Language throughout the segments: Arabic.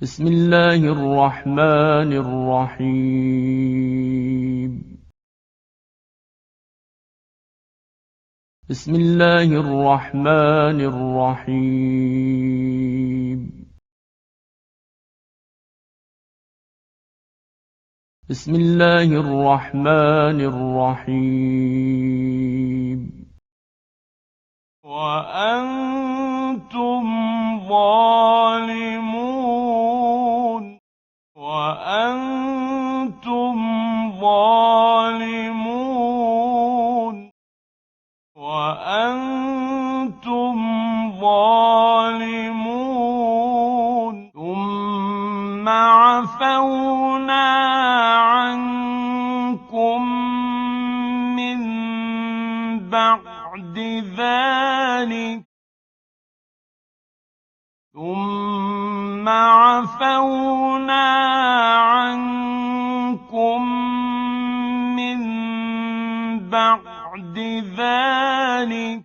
بسم الله الرحمن الرحيم. بسم الله الرحمن الرحيم. بسم الله الرحمن الرحيم. وأنتم ظالمون. وأنتم ظالمون. وأنتم ظالمون ثم عفونا عنكم من بعد ذلك ثم عفونا عنكم من بعد ذلك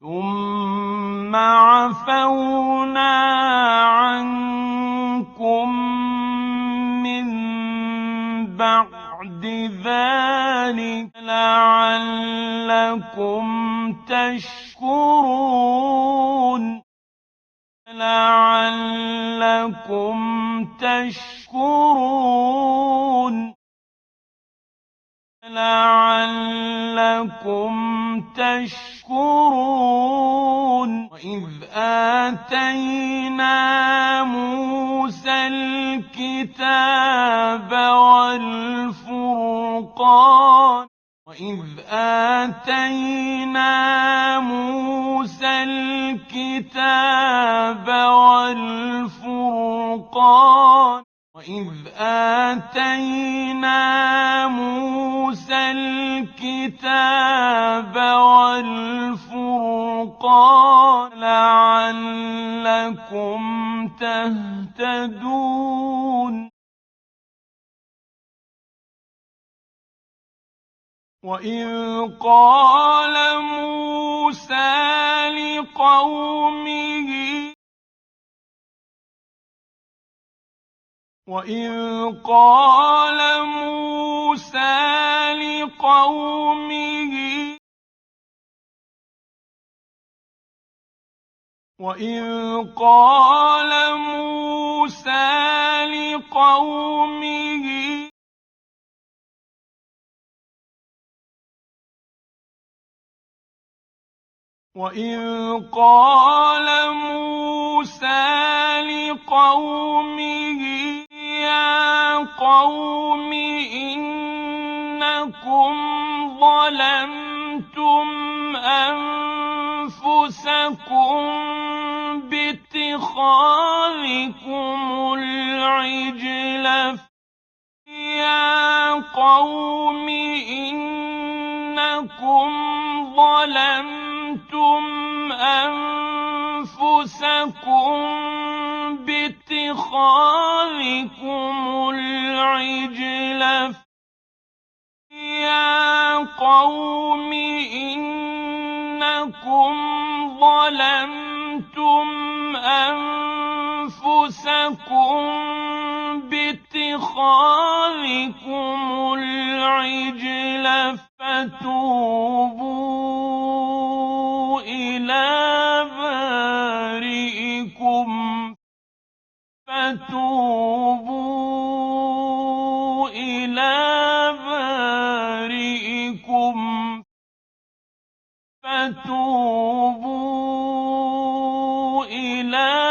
ثم عفونا عنكم من بعد ذلك لعلكم تشكرون. لعلكم تشكرون. لعلكم تشكرون. وإذ آتينا موسى الكتاب والفرقان وإذ آتينا موسى الكتاب والفرقان وإذ آتينا موسى الكتاب والفرقان لعلكم تهتدون. وإذ قال موسى لقومه وإذ قال موسى لقومه وإذ قال موسى لقومه وإذ قال موسى لقومه يا قوم إنكم ظلمتم أنفسكم باتخاذكم العجل يا قوم إنكم ظلمتم أنفسكم باتخاذكم العجل يا قوم إنكم ظلمتم أنفسكم باتخاذكم العجل فتوبوا إلى بارئكم فتوبوا إلى بارئكم فتوبوا إلى